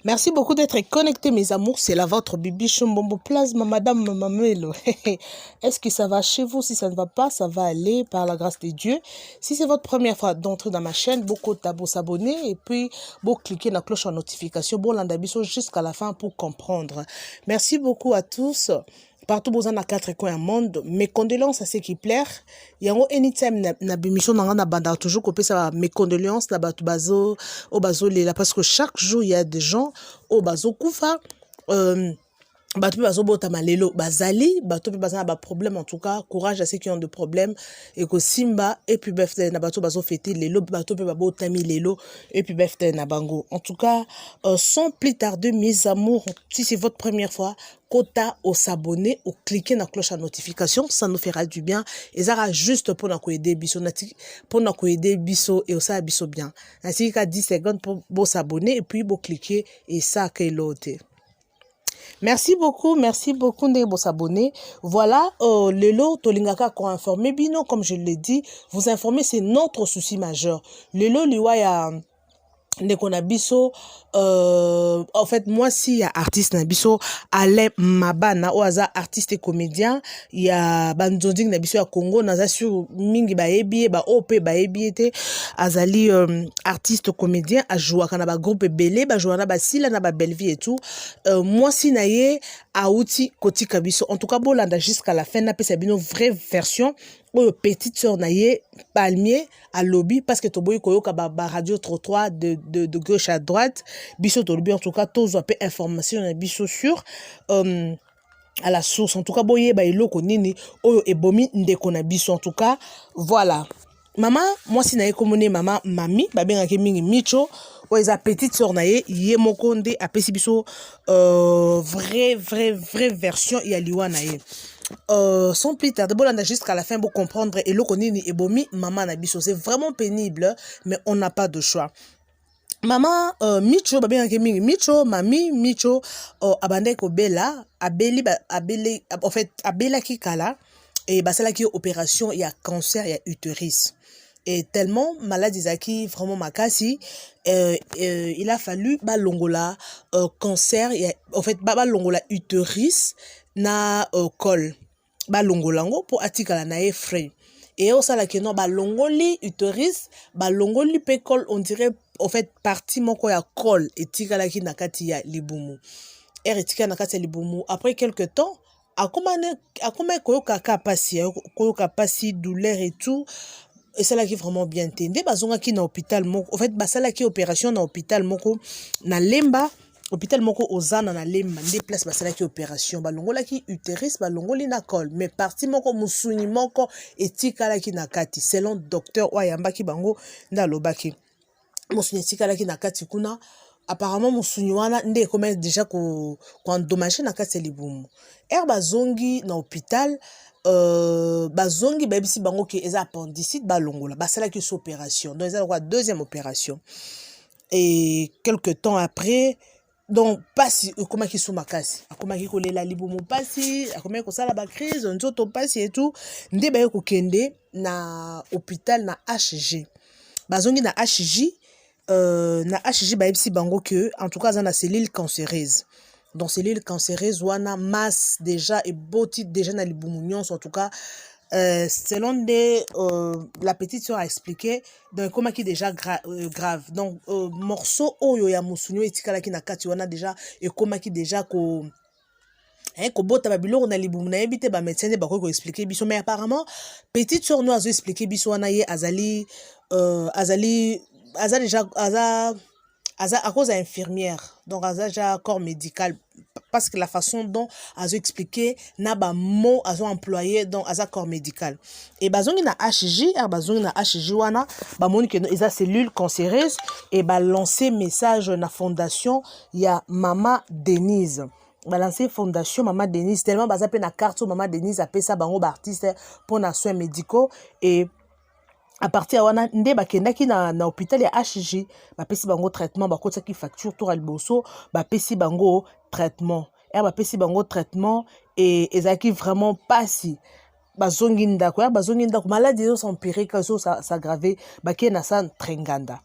Merci beaucoup d'être connectés, mes amours. C'est la votre Bibi Chumbombo Plasma, Madame Mamelo. Est-ce que ça va chez vous? Si ça ne va pas, ça va aller par la grâce de Dieu. Si c'est votre première fois d'entrer dans ma chaîne, beaucoup de s'abonner et puis vous cliquez la cloche en notification. Bon, l'andabiso jusqu'à la fin pour comprendre. Merci beaucoup à tous. Partout besoin na quatre coins du monde, mes condoléances à ceux qui pleurent. Yango anytime na bimission na banda toujours copier ça mes condoléances na batu bazo au bazo là parce que chaque jour il y a des gens au bazo kufa batu bazo bota malelo bazali batu bazana ba problème en tout cas courage à ceux qui ont de problèmes et que simba et puis birthday na batu bazo fêter lelo batu pe bota mi lelo et puis birthday na bango en tout cas sans plus tarder mes amours si c'est votre première fois Kota au s'abonner ou cliquer na cloche à notification, ça nous fera du bien. Et ça sera juste pour nous aider biso, pour nous aider biso et ça biso bien. Ainsi qu'à 10 secondes pour s'abonner et puis pour cliquer et ça que l'autre. Merci beaucoup de vous abonner. Voilà, le lot Tolingaka qu'on informé bino comme je l'ai dit, vous informer c'est notre souci majeur. Le lot liwa Nekonabiso, en fait, moi, si il y a artiste Nabiso, Alain Mabana, ou aza artiste et comédien, il y a Banzonding Nabiso à Congo, naza sur Mingi Baebi, ba OP Baebi, azali artiste comédien, a joué à ba groupe Belé, ba joué à ba Sila, na ba Belleville et tout. Moi, si naye, a outi Koti Kabiso. En tout cas, bolanda jusqu'à la fin, n'a pas une vraie version. Petite sœur naye palmier à lobby parce que toboy koyoka ba radio trottoir de gauche à droite biso to lobby en tout cas tous un peu information na biso sur à la source en tout cas boye ba eloko nini oyo ebomi ndeko na biso en tout cas voilà maman moi si naye komone maman mami ba bengaki mingi micho oyo petite sœur naye ye mokonde apesi biso vraie version ya liwa naye sans plus tarder, bon, jusqu'à la fin pour comprendre et le konini et bomi maman nabiso c'est vraiment pénible mais on n'a pas de choix. Maman Micho babé gaming Micho mami Micho abandé ko bella abeli en fait abela ki kala et basala ki opération il y a cancer il y a utérus et tellement malade Isaki vraiment makasi il a fallu balongola cancer en fait balongola utérus na col balongolango pour atikala na e frais et au sala que non balongoli utérus balongoli pe col on dirait en fait partie moko ya col etikala ki na kati ya libumu etikala na kati ya libumu après quelque temps akoma koyoka pasi douleur et tout et ça là qui vraiment bien tendé bazonga ki na hôpital moko en fait basala ki opération na hôpital moko na lemba hôpital moko ozana na lemba nde place basala ki opération balongola ki utérus balongoli na col mais parti moko musuni moko etikala ki na kati selon docteur oyamba ki bango nda lobaki musuni etikala ki na kati kuna apparemment musuni wana nde comme déjà ko endommager na kati libumu bazongi na hôpital bazongi babisi bango ki eza appendicite balongola basala ki opération donc eza quoi deuxième opération et quelque temps après donc pasi comment qui sont makasi comment qui kolela libumu pasi comment ko sala ba crise nzoto pasi et tout nde ba ko kende na hôpital na HG bazongi na HG ba ebisi bango que en tout cas za na cellule cancéreuse donc cellule cancéreuse wana masse déjà et boti déjà na libumu nyonso en tout cas selon la petite sœur a expliqué donc comment qui déjà grave donc morceau oyo ya musunyo etikala ki na kati wana déjà et comment qui déjà ko bota babilo na libumu na ebite ba médecin ba ko expliquer biso mais apparemment petite sœur nous a expliqué biso wana ye azali déjà à cause infirmière donc déjà corps médical parce que la façon dont azo expliqué na ba mot azo employé donc aza corps médical et bazongi na HJ wana ba moni que eza cellule cancéreuse et ba lancer message na fondation ya Mama Denise balancer fondation Mama Denise tellement baza pe na carte Mama Denise apesa bango ba artiste pour na soins médicaux et à partir wana nde bakendaki na hôpital ya HG bapesi bango traitement bakotaki facture tour alboso bapesi bango traitement bapesi bango traitement et ezaki vraiment pasi bazongi ndako maladie zo s'empirer kazo s'aggraver bakie na sa trenganda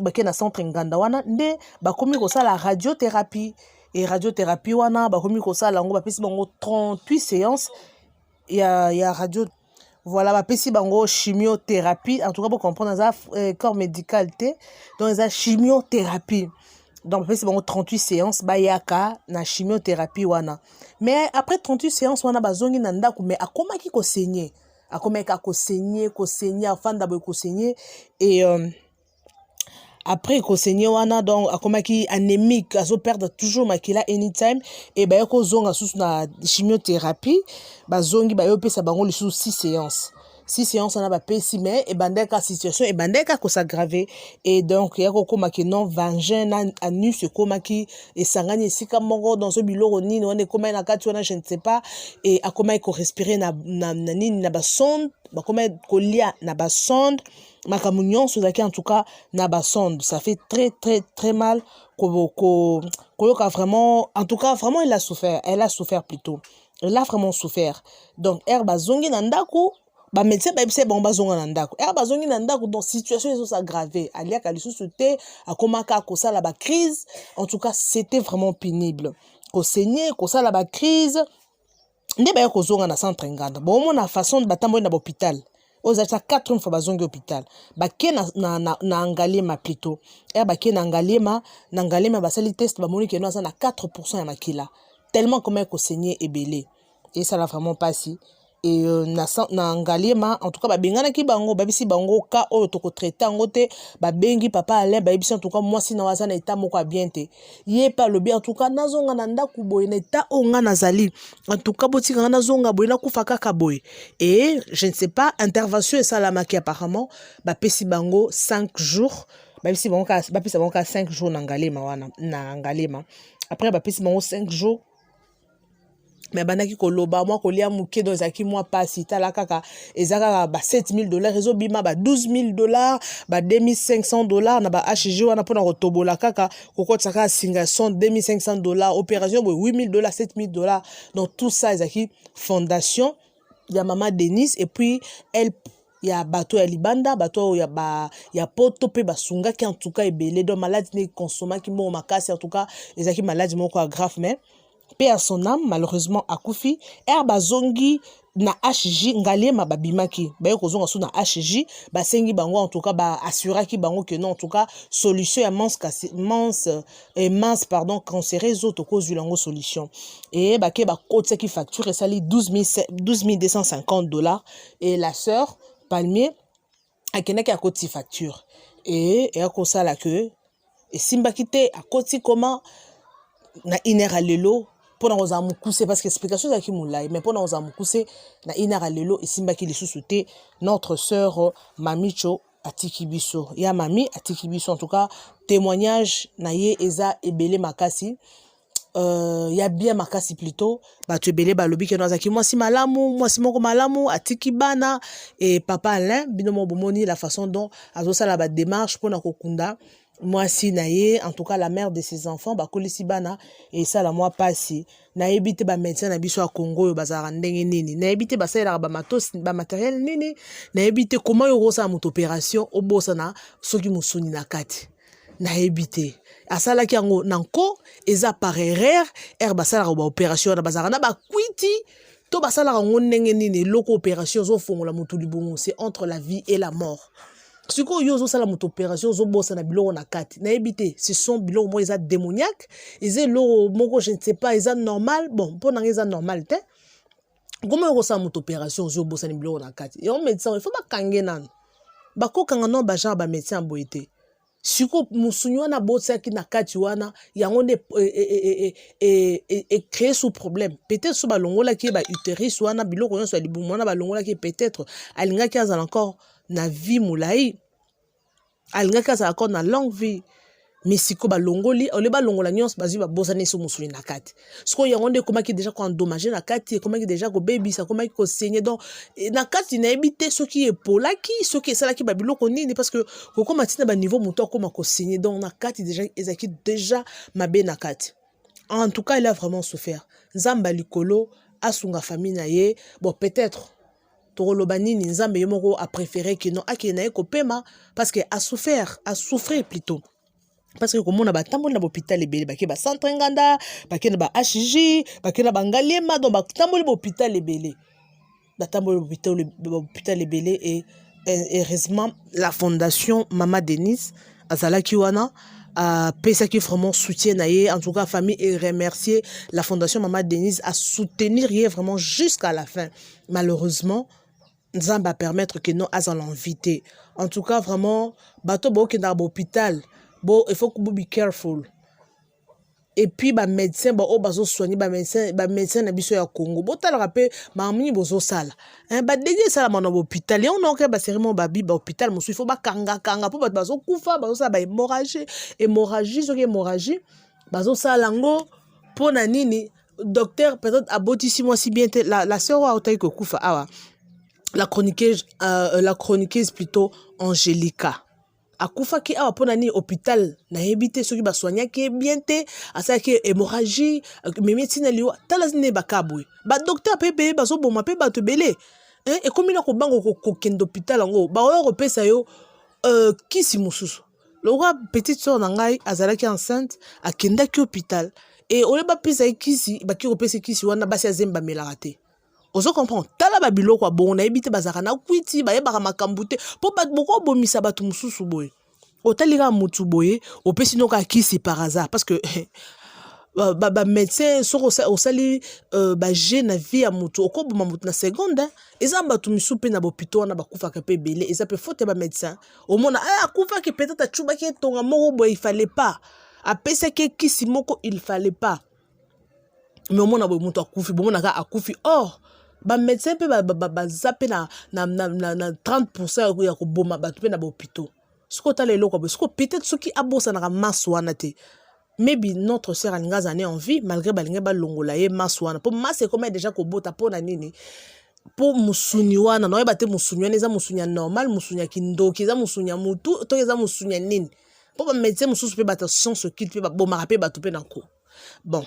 bake na centre nganda wana nde bakomi kosala radiothérapie et radiothérapie wana bakomi kosala yango bapesi bango 38 séances ya radio. Voilà, bapesi bango chimiothérapie, en tout cas pour comprendre ça corps médical te donc ça chimiothérapie. Donc bapesi bango 38 séances bayaka na chimiothérapie wana. Mais après 38 séances wana bazongi na ndako mais akomaki ko saigner. Akomaki ko saigner afanda boy ko saigner et après ko saigner wana donc akomaki anémique azo perdre toujours makila anytime et ba ko zonga sous na chimiothérapie bazongi ba yo pesa bango le sous 6 séances. 6 séances on a ba pesi mais et bandeka situation et bandeka ko s'aggraver et donc ya ko komaki non vagin anus komaki et sangani sika mongo dans ce biloko nini on est comme na kati wana je ne sais pas et akomaki ko respirer na nini na ba sonde ba komaki ko lia na ba sonde makamunyon sozaki en tout cas na ba sonde ça fait très mal koyoka vraiment en tout cas vraiment elle a souffert plutôt elle a vraiment souffert donc herba zongi na ndako ba médecin ba bise bon bazonga na ndako herba zongi na ndako donc situation est s'aggraver aliaka lisusu te akomaka ko sala ba crise en tout cas c'était vraiment pénible ko saigner ko sala ba crise nde ba ko zonga na centre nganda bon mona façon de batambo na hôpital aux achats 4 fois bazongi hôpital bake na Ngalema plutôt bake na Ngalema basali test ba moni que nous na 4% ya makila tellement comment ko saigner ebelé et ça l'a vraiment passé et na Ngalema en tout cas ba bengana ki bango babisi bango ka oyo to ko traiter ngote ba bengi papa Alain ba bisi en tout cas moi si na waza na état moko bien te yé pas le bien en tout cas nazonga na ndaku boy na état onga nazali en tout cas botika na zonga boy na kufa kaka boy et je ne sais pas intervention et ça la maki apparemment ba pesi bango 5 jours ba pesi bango 5 jours na Ngalema wana na Ngalema après ba pesi bango 5 jours mais bandaki koloba moi kolia muke dans zaki moi pasi tala kaka ezaka ba $7,000 ezo bima ba $12,000 ba $2,500 na ba HG wana pona kotobola kaka kokotsa ka singa son $2,500 opération bo $8,000 $7,000 donc tout ça ezaki fondation ya maman Denise et puis elle ya bato ya libanda bato ya poto pe basunga ki en tout cas ebele donc maladie ne consomma ki mo makasi en tout cas ezaki maladie moko grave mais paix à son âme malheureusement akufi bazongi na HJ Ngalema babimaki baye kozonga sous na HJ basengi bango en tout cas ba assuraki bango que non en tout cas solution ya mince pardon cancéreuse auto cause lango solution et ba kotsa ki facture sali $12,250 et la sœur Palmier akenaki a koti facture et akosala que et simbakite a koti comment na inera lelo pour nous amukuse parce que explication za ki moulai mais pour nous amukuse na inera lelo isimbaki lisusu te notre sœur Mamicho Atikibiso ya mami Atikibiso en tout cas témoignage na ye eza ebele makasi ya bien makasi plutôt bato ebele balobi ke nazaki mwasi moko malamu atiki bana et papa Alain binomo bomoni la façon dont azosala ba démarche pour na kokunda mwasi na ye en tout cas la mère de ses enfants bakolisi bana et ça la moi passé na ebite ba médecin na biso ya Congo bazara ndenge nini na ebite basala ba matos ba matériel nini na ebite comment yo rosa moto opération obosana soki musuni na kati na ebite asala ki yango nanko eza par erreur basala ba opération na bazara na ba kwiti to basala ngo ndenge nini loko opération zo fongola moto libongo c'est entre la vie et la mort. Si vous avez une opération, vous avez une kati. Na ebite, ce sont biloko mo eza démoniaque, eza lo moko je ne sais pas, eza normal. Bon, pour eza normal te. Comment vous avez une opération, vous avez une biloko na kati. Et on médecin, il faut pas kange nan. Ba ko kanga non ba genre ba médecin boité. Si vous musunyo na botsa ki na kati wana, yango de créer sous problème. Peut-être sous ba longola ki ba utérus wana biloko yon so libumu wana ba longola ki peut-être alinga ki azala encore na vie moulai alinga kaza encore na longue vie mais siko ba longoli ole ba longola nyons bazi ba bosane so musuli na kati siko yango nde komaki déjà ko endommager na kati komaki déjà ko baby ça komaki ko saigner donc na kati na ebité soki epolaki soki esalaki ba biloko nini parce que ko matina ba niveau muto ko mako saigner donc na kati déjà ezaki déjà mabe na kati en tout cas il a vraiment souffert nzamba likolo asunga famille na ye bon peut-être tokoloba nini nzambe ye moko a préféré que non akende na ye kopema parce que a souffert plutôt. Parce que comme on a batamboli na hôpital ebele bake ba centre nganda bake na ba HJ bake na bangaliema donc batamboli ba hôpital ebele batamboli hôpital ebele et heureusement la fondation Mama Denise azalaki wana pesaki vraiment soutien na ye en tout cas famille et remercier la fondation Mama Denise à soutenir ye vraiment jusqu'à la fin. Malheureusement Nzamba permettre que non azal invité en tout cas vraiment bato bo ke na hôpital. Bon, il faut que vous be careful. Et puis, les médecins, ils soigner les médecins na biso ya Congo. Bon, tu as rappelé, mamini bozo sala. Dégué sala mon hôpital. Et on a encore sérieusement babi hôpital. Il faut ba kanga pour bazo kufa, bazo sala hémorragie, hémorragie. Bazo sala ngo pour na nini docteur peut-être aboti 6 mois si bien la sœur a otaï ko kufa awa. La chroniqueuse plutôt Angelica. Akufa ki awa pona ni hôpital na hebite soki ba soigner ki bien te asa ki hémorragie médecine liwa tala ne bakabwe ba docteur pepe ba so boma pe ba to belé et comme na ko bango ko kendo hôpital ngo ba o repesa yo kisi mususu le roi petite sœur na ngai azalaki enceinte akenda ki hôpital et ole ba pesa kisi ba ki repesa kisi wana basi azemba melaraté. Ozo comprend tala ba biloko a bon na ebite bazaka na kwiti ba yebaka makambu te po ba boko bomisa batu mususu boye otalika mutu boye opesi noka kisi par hasard parce que ba médecin soko osali ba jeune vie ya mutu okoboma mutu na seconde eza batu misupe na bopito na bakufa ka pe belé eza pe faute ba médecin au mona akufa ki peut-être achuba ki tonga moko boye il fallait pas apesa ki kisi moko il fallait pas mais au mona boye mutu akufi bomona ka akufi or ba médecin pe ba zape na 30% ya ko boma ba pe na ba hôpitaux siko ta lelo ko siko peut-être ce qui abosa na maswana te maybe notre sœur alinga zane en vie malgré balinga ba longola ye maswana po mas comme déjà ko bota po na nini po musuni wana no ba te musuni wana eza musuni normal musuni kindoki eza musuni mutu to eza musuni nini po ba médecin mususu pe ba ta science kit pe ba boma pe ba to pe na ko bon.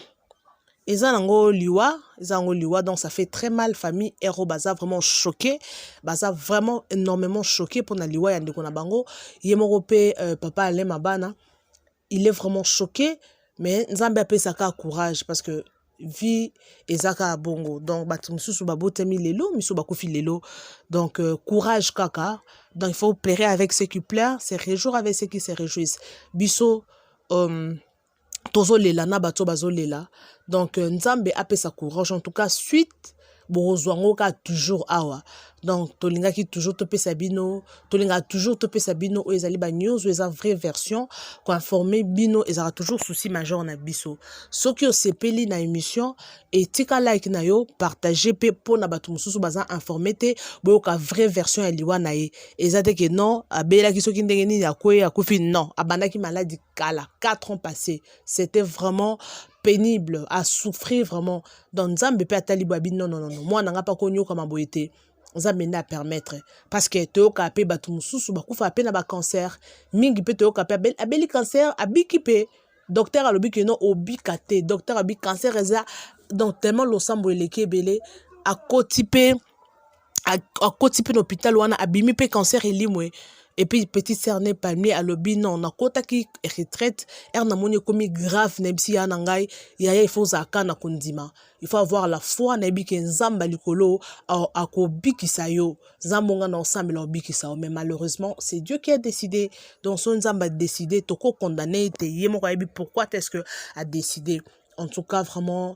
Ezango liwa, donc ça fait très mal. Famille Hero Baza vraiment choqué, Baza vraiment énormément choqué pour na liwa yande kona bango. Yemorope papa Alain Mabana, il est vraiment choqué, mais Nzambe ape saka courage parce que vie ezaka bongo. Donc batumsusu babotemi lelo, miso bakofi lelo. Donc courage kaka. Donc il faut pleurer avec ceux qui pleurent, se réjouir avec ceux qui se réjouissent. Biso tozo lela na bato bazo lela donc nzambe apesa courage en tout cas suite borozwango ka toujours awa donc tolinga ki toujours topesa bino tolinga toujours topesa bino o ezali ba news o eza vraie version ko informer bino ezara toujours souci majeur na biso soki o sepeli na émission et tika like na yo partager pe pona bato mususu baza informer te boyo ka vraie version ya liwa na ye ezate ke non abela ki soki ndenge nini akoye akufi non abandaki maladie kala 4 ans passés c'était vraiment pénible à souffrir vraiment dans Nzambe pe atali babi non moi nanga pa konyo kama boyete Nzambe na permettre parce que to ka pe batu mususu bakufa pe na ba cancer mingi pe to ka pe abeli cancer abiki pe docteur alobi que non obikate docteur abi cancer eza donc tellement losambo eleke belé à kotipe l'hôpital wana abimi pe cancer elimwe. Et puis, petite sœur n'est pas mis à l'objet, non, on a kota qui retraite, na moni komi grave, nebsi ya nangai, il faut zaka na kundima. Il faut avoir la foi, nebi ke nzamba likolo, a ko biki sayo, zambonga na ensemble la biki sayo. Mais malheureusement, c'est Dieu qui a décidé, donc son nzamba a décidé, toko condamné, te yemo kwa pourquoi est-ce que a décidé? En tout cas, vraiment,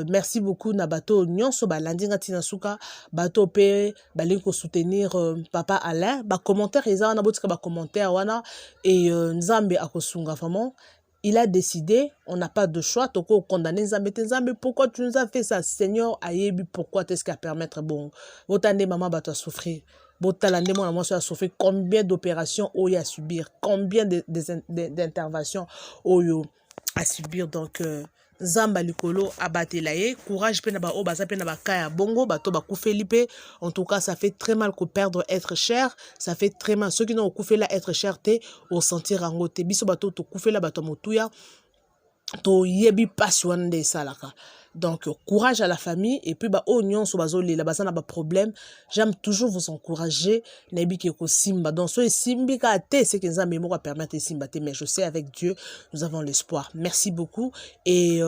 merci beaucoup na bato nyonso ba landinga tina suka bato pe balinko soutenir papa Alain ba commentaire eza na botika ba commentaire wana et Nzambe akosunga vraiment il a décidé on n'a pas de choix toko condamner Nzambe pourquoi tu nous as fait ça Seigneur ayebi pourquoi est-ce qu'à permettre bon botande maman bato souffrir botalande mon moi a souffrir combien d'opérations oyo à subir combien d'interventions oyo à subir donc Zamba likolo abatelaye courage pe na ba obaza pe na ba kaya bongo bato ba koufeli pe en tout cas ça fait très mal ko perdre être cher ça fait très mal ceux qui n'ont koufela être cher te au sentir ango te biso bato to koufela bato motuya to yebi passion de salaka Donc, courage à la famille. Et puis, oignon, la base n'a pas problème. J'aime toujours vous encourager. Nebi Keko Simba. Donc, so Simbi Kate, c'est que ça mémoire permettre Simba. Mais je sais, avec Dieu, nous avons l'espoir. Merci beaucoup. Et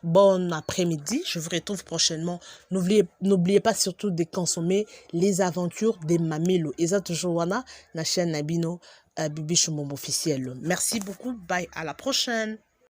bon après-midi. Je vous retrouve prochainement. N'oubliez pas surtout de consommer les aventures des Mamelo. Et ça, toujours, wana, la chaîne Nabino, Bibi Shumombo officiel. Merci beaucoup. Bye. À la prochaine.